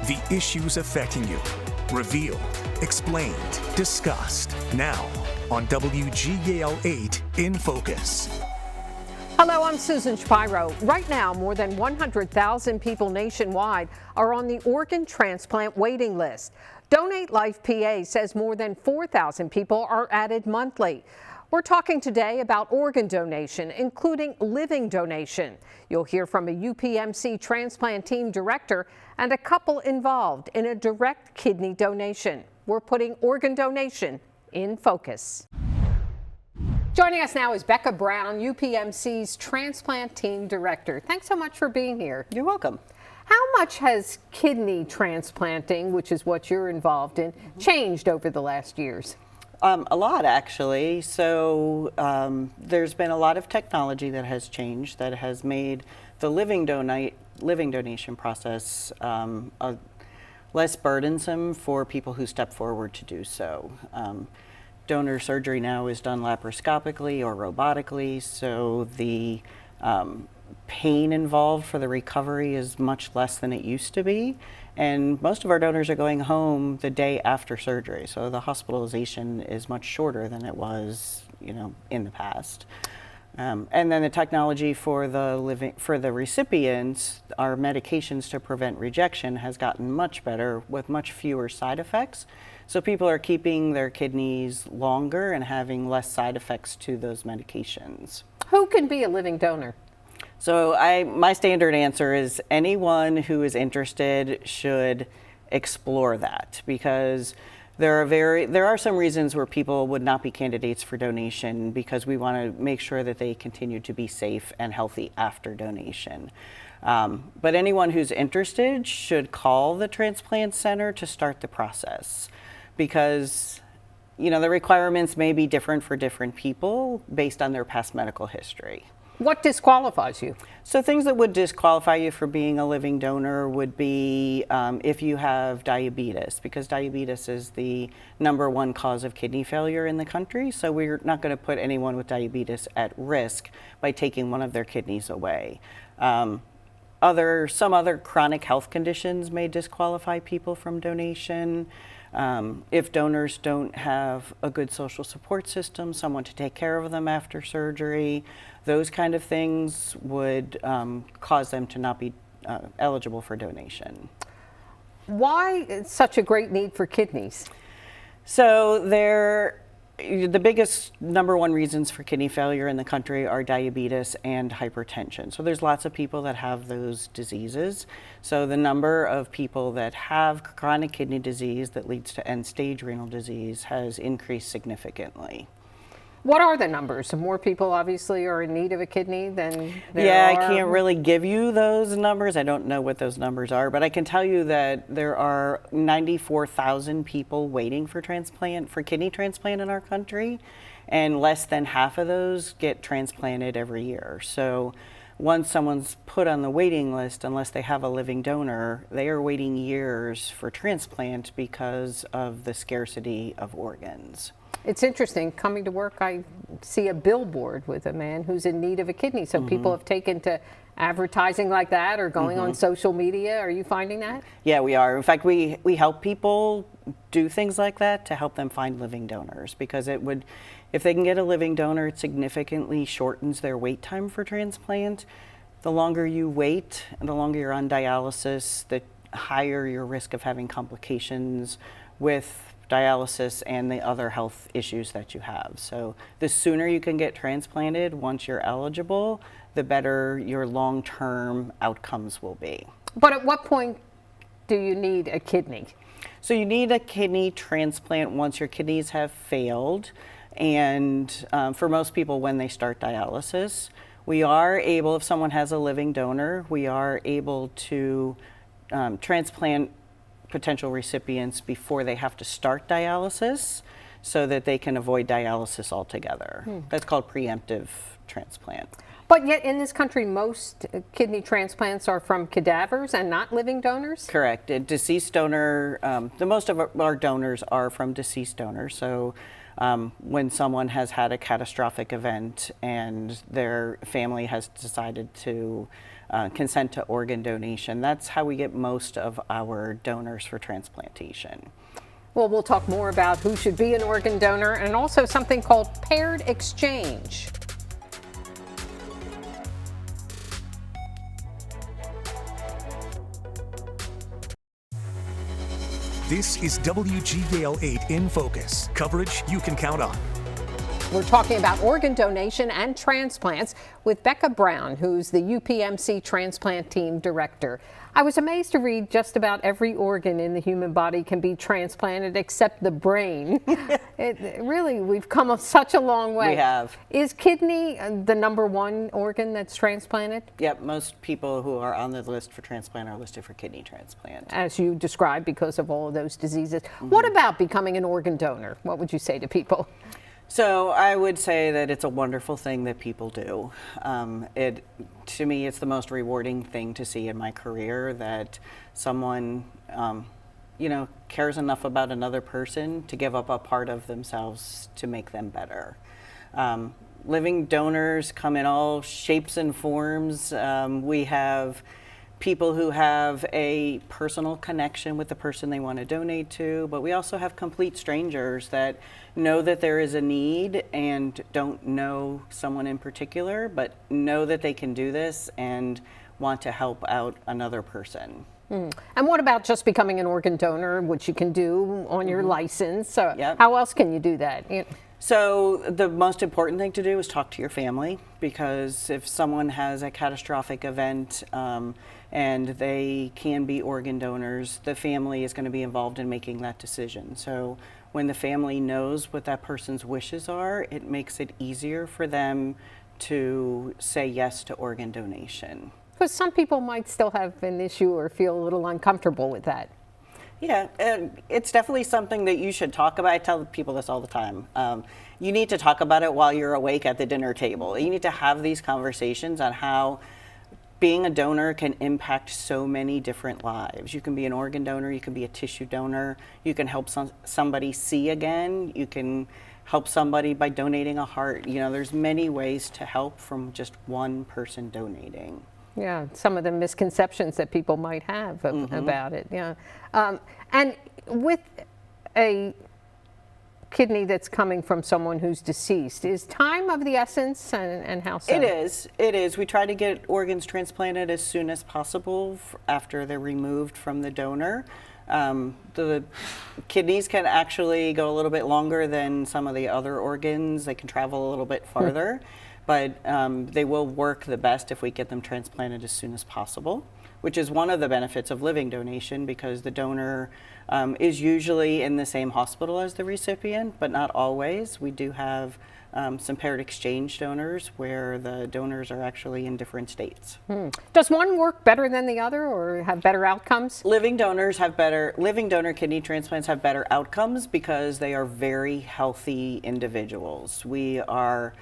The issues affecting you. Revealed, explained, discussed. Now on WGAL 8 in Focus. Hello, I'm Susan Shapiro. Right now, more than 100,000 people nationwide are on the organ transplant waiting list. Donate Life PA says more than 4,000 people are added monthly. We're talking today about organ donation, including living donation. You'll hear from a UPMC transplant team director and a couple involved in a direct kidney donation. We're putting organ donation in focus. Joining us now is Becca Brown, UPMC's transplant team director. Thanks so much for being here. You're welcome. How much has kidney transplanting, which is what you're involved in, changed over the last years? A lot, actually. So there's been a lot of technology that has changed that has made the living donation process less burdensome for people who step forward to do so. Donor surgery now is done laparoscopically or robotically, so the pain involved for the recovery is much less than it used to be. And most of our donors are going home the day after surgery, so the hospitalization is much shorter than it was, in the past. And then the technology for the recipients, our medications to prevent rejection has gotten much better with much fewer side effects. So people are keeping their kidneys longer and having less side effects to those medications. Who can be a living donor? So my standard answer is anyone who is interested should explore that, because there are some reasons where people would not be candidates for donation because we want to make sure that they continue to be safe and healthy after donation. But anyone who's interested should call the transplant center to start the process, because the requirements may be different for different people based on their past medical history. What disqualifies you? So things that would disqualify you for being a living donor would be if you have diabetes, because diabetes is the #1 cause of kidney failure in the country. So we're not going to put anyone with diabetes at risk by taking one of their kidneys away. Some other chronic health conditions may disqualify people from donation. If donors don't have a good social support system, someone to take care of them after surgery, those kind of things would cause them to not be eligible for donation. Why such a great need for kidneys? So the biggest #1 reasons for kidney failure in the country are diabetes and hypertension. So there's lots of people that have those diseases. So the number of people that have chronic kidney disease that leads to end-stage renal disease has increased significantly. What are the numbers? More people obviously are in need of a kidney than there Yeah, are. I can't really give you those numbers. I don't know what those numbers are, but I can tell you that there are 94,000 people waiting for kidney transplant in our country, and less than half of those get transplanted every year. So once someone's put on the waiting list, unless they have a living donor, they are waiting years for transplant because of the scarcity of organs. It's interesting, coming to work, I see a billboard with a man who's in need of a kidney. So people have taken to advertising like that or going on social media. Are you finding that? Yeah, we are. In fact, we help people do things like that to help them find living donors, because if they can get a living donor, it significantly shortens their wait time for transplant. The longer you wait and the longer you're on dialysis, the higher your risk of having complications with dialysis and the other health issues that you have. So the sooner you can get transplanted once you're eligible, the better your long-term outcomes will be. But at what point do you need a kidney? So you need a kidney transplant once your kidneys have failed, and for most people when they start dialysis. We are able, if someone has a living donor, we are able to transplant potential recipients before they have to start dialysis, so that they can avoid dialysis altogether. That's called preemptive transplant. But yet in this country, most kidney transplants are from cadavers and not living donors? Correct. A deceased donor, the most of our donors are from deceased donors. So when someone has had a catastrophic event and their family has decided to consent to organ donation. That's how we get most of our donors for transplantation. Well, we'll talk more about who should be an organ donor and also something called paired exchange. This is WGAL8 in Focus, coverage you can count on. We're talking about organ donation and transplants with Becca Brown, who's the UPMC transplant team director. I was amazed to read just about every organ in the human body can be transplanted except the brain. Really, we've come such a long way. We have. Is kidney the #1 organ that's transplanted? Yep, most people who are on the list for transplant are listed for kidney transplant. As you described, because of all of those diseases. What about becoming an organ donor? What would you say to people? So I would say that it's a wonderful thing that people do. To me, it's the most rewarding thing to see in my career, that someone, cares enough about another person to give up a part of themselves to make them better. Living donors come in all shapes and forms. We have people who have a personal connection with the person they want to donate to, but we also have complete strangers that know that there is a need and don't know someone in particular, but know that they can do this and want to help out another person. And what about just becoming an organ donor, which you can do on your license? Yep. How else can you do that? So the most important thing to do is talk to your family, because if someone has a catastrophic event and they can be organ donors, the family is going to be involved in making that decision. So when the family knows what that person's wishes are, it makes it easier for them to say yes to organ donation. Because some people might still have an issue or feel a little uncomfortable with that. Yeah, it's definitely something that you should talk about. I tell people this all the time. You need to talk about it while you're awake at the dinner table. You need to have these conversations on how being a donor can impact so many different lives. You can be an organ donor, you can be a tissue donor, you can help somebody see again, you can help somebody by donating a heart. There's many ways to help from just one person donating. Yeah, some of the misconceptions that people might have about it. Yeah, and with a kidney that's coming from someone who's deceased, is time of the essence, and how so? It is. We try to get organs transplanted as soon as possible after they're removed from the donor. The kidneys can actually go a little bit longer than some of the other organs. They can travel a little bit farther. But they will work the best if we get them transplanted as soon as possible, which is one of the benefits of living donation, because the donor is usually in the same hospital as the recipient, but not always. We do have some paired exchange donors where the donors are actually in different states. Does one work better than the other or have better outcomes? Living donor kidney transplants have better outcomes because they are very healthy individuals. We are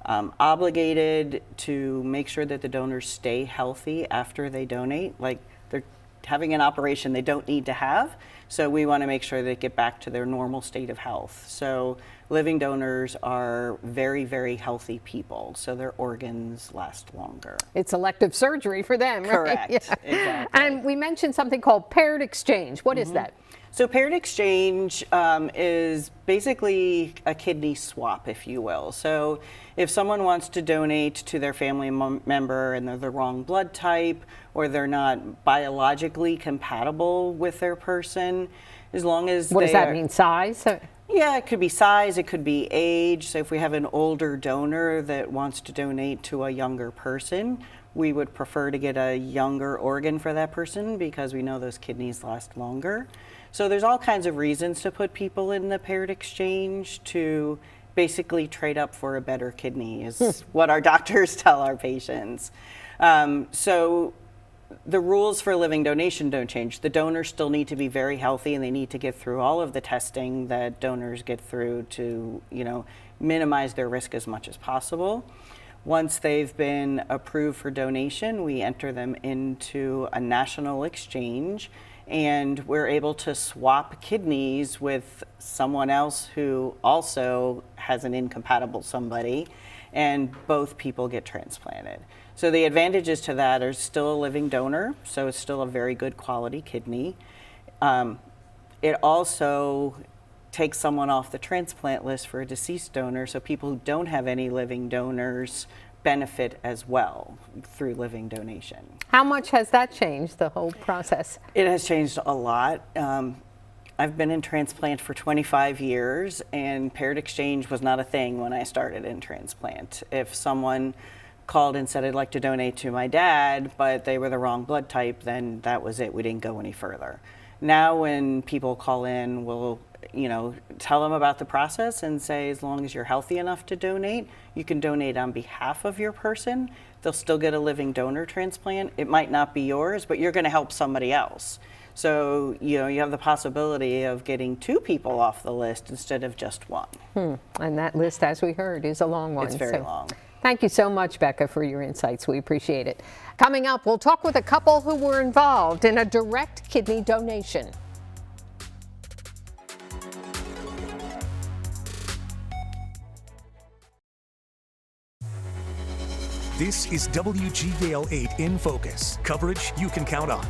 obligated to make sure that the donors stay healthy after they donate. Like, they're having an operation they don't need to have, so we want to make sure they get back to their normal state of health. So living donors are very, very healthy people, so their organs last longer. It's elective surgery for them, right? Correct. Yeah. Exactly. And we mentioned something called paired exchange. What is that? So paired exchange is basically a kidney swap, if you will. So if someone wants to donate to their family member and they're the wrong blood type, or they're not biologically compatible with their person, as long as What does that mean, size? Yeah, it could be size, it could be age. So if we have an older donor that wants to donate to a younger person, we would prefer to get a younger organ for that person because we know those kidneys last longer. So there's all kinds of reasons to put people in the paired exchange, to basically trade up for a better kidney is what our doctors tell our patients. So the rules for living donation don't change. The donors still need to be very healthy, and they need to get through all of the testing that donors get through to, minimize their risk as much as possible. Once they've been approved for donation, we enter them into a national exchange, and we're able to swap kidneys with someone else who also has an incompatible somebody, and both people get transplanted. So the advantages to that are still a living donor, so it's still a very good quality kidney. It also takes someone off the transplant list for a deceased donor, so people who don't have any living donors benefit as well through living donation. How much has that changed, the whole process? It has changed a lot. I've been in transplant for 25 years, and paired exchange was not a thing when I started in transplant. If someone called and said, I'd like to donate to my dad, but they were the wrong blood type, then that was it. We didn't go any further. Now when people call in, we'll tell them about the process and say, as long as you're healthy enough to donate, you can donate on behalf of your person. They'll still get a living donor transplant. It might not be yours, but you're going to help somebody else. So, you have the possibility of getting 2 people off the list instead of just 1. And that list, as we heard, is a long one. It's very long. Thank you so much, Becca, for your insights. We appreciate it. Coming up, we'll talk with a couple who were involved in a direct kidney donation. This is WGAL 8 in Focus. Coverage you can count on.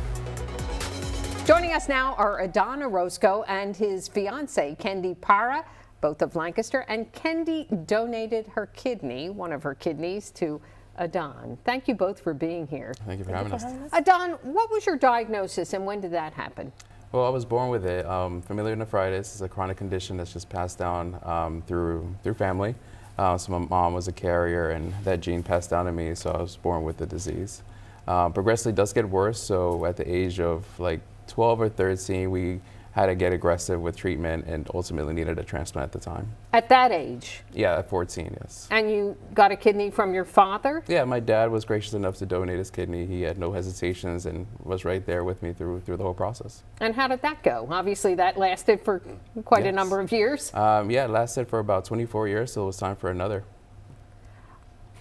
Joining us now are Adon Orozco and his fiancee, Kendi Para, both of Lancaster. And Kendi donated her kidney, one of her kidneys, to Adon. Thank you both for being here. Thank you for having us. Adon, what was your diagnosis and when did that happen? Well, I was born with it. Familial nephritis is a chronic condition that's just passed down through family. So my mom was a carrier, and that gene passed down to me, so I was born with the disease. Progressively does get worse, so at the age of like 12 or 13, we had to get aggressive with treatment and ultimately needed a transplant at the time. At that age? Yeah, at 14, yes. And you got a kidney from your father? Yeah, my dad was gracious enough to donate his kidney. He had no hesitations and was right there with me through the whole process. And how did that go? Obviously, that lasted for quite a number of years. Yeah, it lasted for about 24 years, so it was time for another.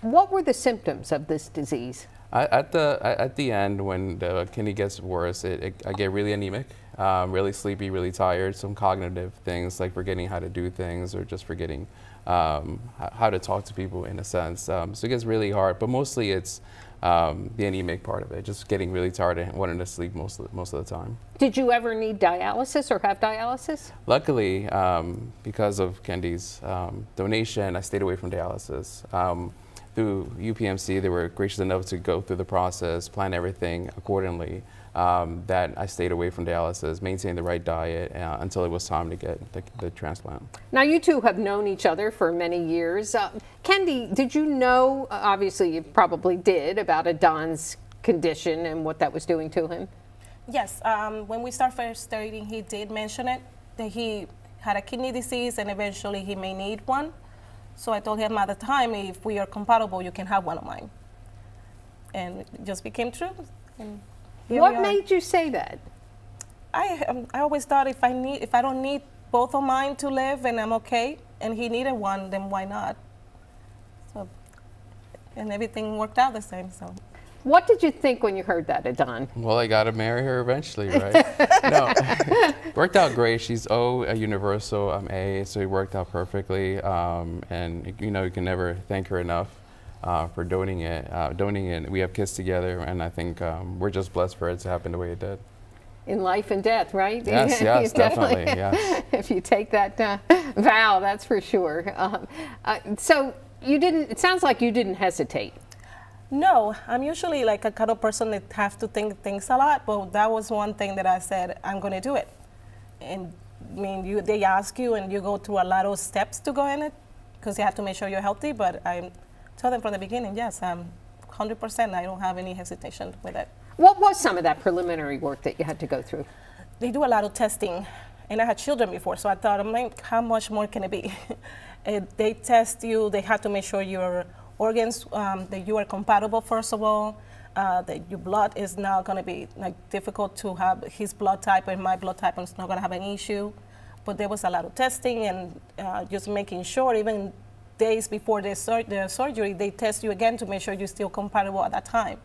What were the symptoms of this disease? At the end, when the kidney gets worse, I get really anemic, really sleepy, really tired, some cognitive things like forgetting how to do things or just forgetting how to talk to people in a sense. So it gets really hard, but mostly it's the anemic part of it, just getting really tired and wanting to sleep most of the time. Did you ever need dialysis or have dialysis? Luckily, because of Kendi's donation, I stayed away from dialysis. Through UPMC, they were gracious enough to go through the process, plan everything accordingly, that I stayed away from dialysis, maintained the right diet until it was time to get the transplant. Now, you two have known each other for many years. Kendi, did you know, obviously you probably did, about Adon's condition and what that was doing to him? Yes, when we started first studying, he did mention it, that he had a kidney disease and eventually he may need one. So I told him at the time, if we are compatible, you can have one of mine. And it just became true. And what made you say that? I always thought if I don't need both of mine to live and I'm okay, and he needed one, then why not? So, and everything worked out the same. So. What did you think when you heard that, Adon? Well, I got to marry her eventually, right? No, worked out great. She's O, a universal, I'm A, so it worked out perfectly. And you can never thank her enough for donating it. We have kids together, and I think we're just blessed for it to happen the way it did. In life and death, right? Yes, definitely, yes. If you take that vow, that's for sure. So you didn't, it sounds like you didn't hesitate. No, I'm usually like a kind of person that have to think things a lot, but that was one thing that I said, I'm going to do it. And I mean, they ask you and you go through a lot of steps to go in it because you have to make sure you're healthy, but I told them from the beginning, yes, I'm 100%, I don't have any hesitation with it. What was some of that preliminary work that you had to go through? They do a lot of testing, and I had children before, so I thought, how much more can it be? They test you, they have to make sure your organs, that you are compatible, first of all, that your blood is not going to be difficult to have his blood type and my blood type is not going to have an issue. But there was a lot of testing and just making sure, even days before the surgery, they test you again to make sure you're still compatible at that time.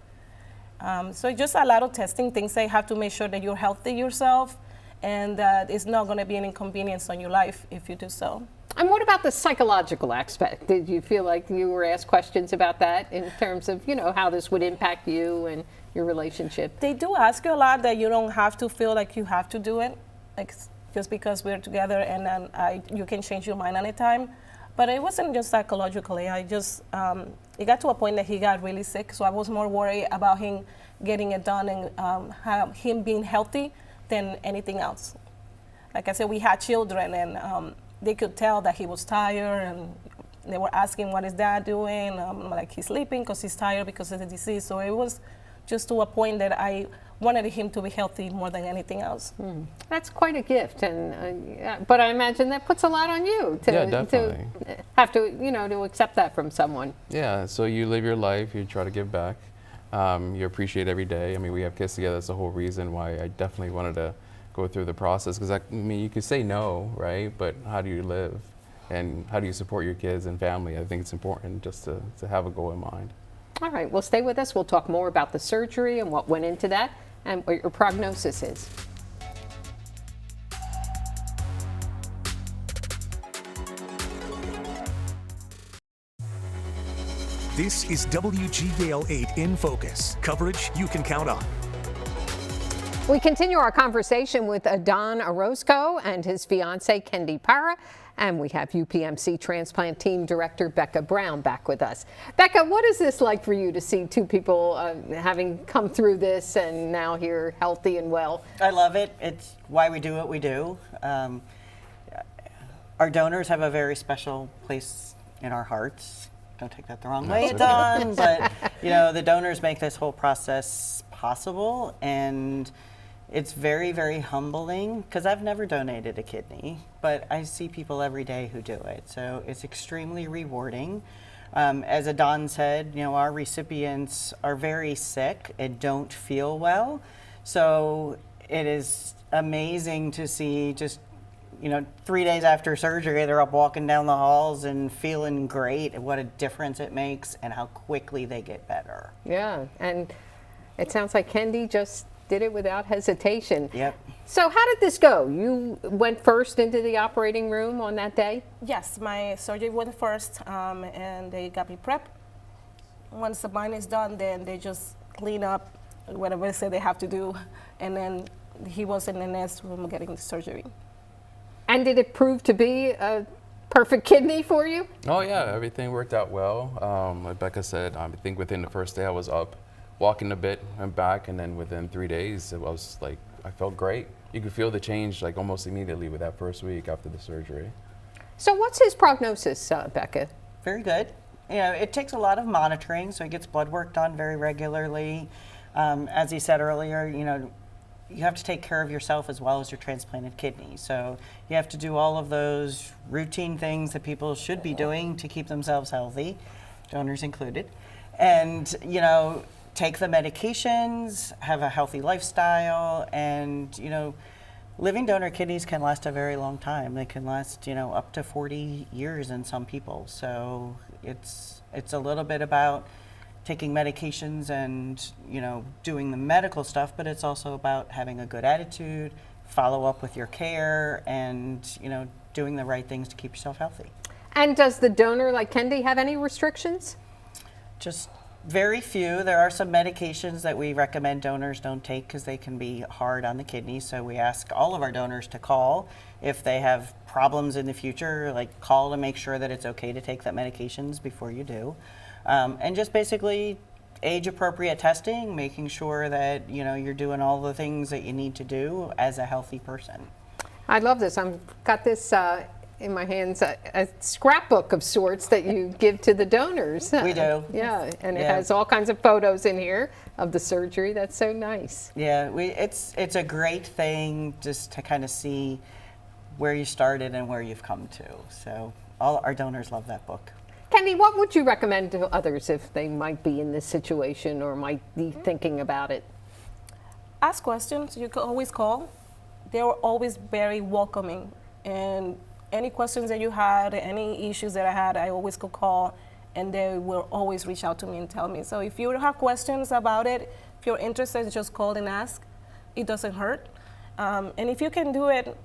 So just a lot of testing, things they have to make sure that you're healthy yourself and that it's not going to be an inconvenience on your life if you do so. And what about the psychological aspect? Did you feel like you were asked questions about that in terms of, how this would impact you and your relationship? They do ask you a lot that you don't have to feel like you have to do it, like just because we're together and then you can change your mind anytime. But it wasn't just psychologically. I just, it got to a point that he got really sick, so I was more worried about him getting it done and him being healthy than anything else. Like I said, we had children, and they could tell that he was tired, and they were asking, what is dad doing? Like, he's sleeping because he's tired because of the disease. So it was just to a point that I wanted him to be healthy more than anything else. That's quite a gift, and but I imagine that puts a lot on you Yeah, definitely. to have to, to accept that from someone. Yeah, so you live your life, you try to give back, you appreciate every day. I mean, we have kids together, that's the whole reason why I definitely wanted to go through the process, because I mean, you could say no, right? But how do you live? And how do you support your kids and family? I think it's important just to have a goal in mind. All right, well, stay with us. We'll talk more about the surgery and what went into that and what your prognosis is. This is WGAL 8 in Focus, coverage you can count on. We continue our conversation with Don Orozco and his fiancee, Kendi Parra, and we have UPMC Transplant Team Director Becca Brown back with us. Becca, what is this like for you to see two people having come through this and now here healthy and well? I love it. It's why we do what we do. Our donors have a very special place in our hearts. Don't take that the wrong way, Don, but the donors make this whole process possible, and it's very, very humbling, because I've never donated a kidney, but I see people every day who do it. So it's extremely rewarding. As Don said, our recipients are very sick and don't feel well. So it is amazing to see just, 3 days after surgery, they're up walking down the halls and feeling great, and what a difference it makes and how quickly they get better. Yeah, and it sounds like Kendi just did it without hesitation. Yep. So how did this go? You went first into the operating room on that day? Yes, my surgery went first, and they got me prepped. Once the mine is done, then they just clean up whatever they say they have to do, and then he was in the next room getting the surgery. And did it prove to be a perfect kidney for you? Oh yeah, everything worked out well. Like Becca said, I think within the first day I was up, walking a bit and back, and then within 3 days, I felt great. You could feel the change like almost immediately with that first week after the surgery. So what's his prognosis, Becca? Very good. It takes a lot of monitoring, so he gets blood work done very regularly. As he said earlier, you have to take care of yourself as well as your transplanted kidney. So you have to do all of those routine things that people should be doing to keep themselves healthy, donors included. And, take the medications, have a healthy lifestyle, and, living donor kidneys can last a very long time. They can last, up to 40 years in some people. So it's a little bit about taking medications and, doing the medical stuff, but it's also about having a good attitude, follow up with your care, and, doing the right things to keep yourself healthy. And does the donor, like Kendi, have any restrictions? Just very few. There are some medications that we recommend donors don't take because they can be hard on the kidney. So we ask all of our donors to call if they have problems in the future, like call to make sure that it's okay to take that medications before you do. And just basically age appropriate testing, making sure that you're doing all the things that you need to do as a healthy person. I love this. I've got this in my hands, a scrapbook of sorts that you give to the donors. We do. Yeah, and it has all kinds of photos in here of the surgery. That's so nice. Yeah, it's a great thing just to kind of see where you started and where you've come to. So all our donors love that book. Kendi, what would you recommend to others if they might be in this situation or might be thinking about it? Ask questions. You can always call. They were always very welcoming, and any questions that you had, any issues that I had, I always could call, and they will always reach out to me and tell me. So if you have questions about it, if you're interested, just call and ask. It doesn't hurt. And if you can do it,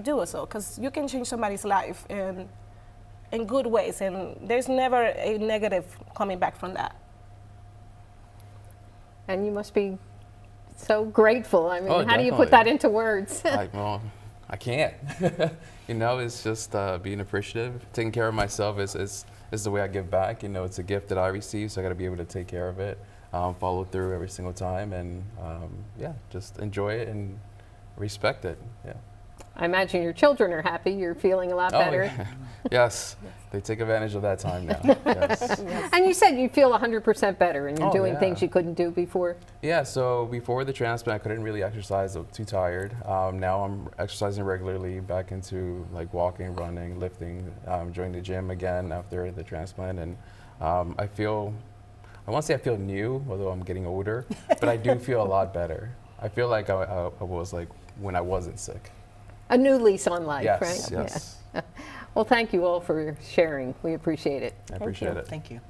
do it so, because you can change somebody's life. And in good ways, and there's never a negative coming back from that. And you must be so grateful. I mean, Oh, how do you put definitely. that into words? Well, I can't. You know, it's just being appreciative. Taking care of myself is the way I give back. You know, it's a gift that I receive, so I got to be able to take care of it, follow through every single time, and yeah, just enjoy it and respect it. Yeah. I imagine your children are happy. You're feeling a lot better. Yeah. Yes, they take advantage of that time now. Yes. And you said you feel 100% better and you're Oh, doing yeah. things you couldn't do before. Yeah, so before the transplant, I couldn't really exercise. I was too tired. Now I'm exercising regularly, back into like walking, running, lifting, joining the gym again after the transplant. And I won't say I feel new, although I'm getting older, but I do feel a lot better. I feel like I was like when I wasn't sick. A new lease on life, Yes, right? yes. Yeah. Well, thank you all for sharing. We appreciate it. I appreciate it. Thank you.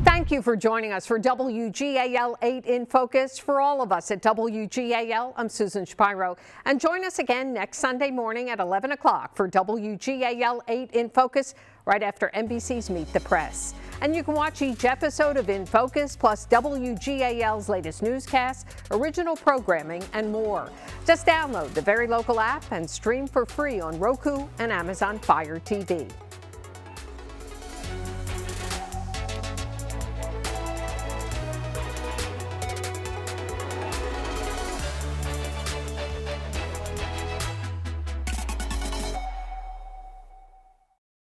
Thank you for joining us for WGAL 8 in Focus. For all of us at WGAL, I'm Susan Shapiro. And join us again next Sunday morning at 11 o'clock for WGAL 8 in Focus, right after NBC's Meet the Press. And you can watch each episode of In Focus, plus WGAL's latest newscasts, original programming, and more. Just download the Very Local app and stream for free on Roku and Amazon Fire TV.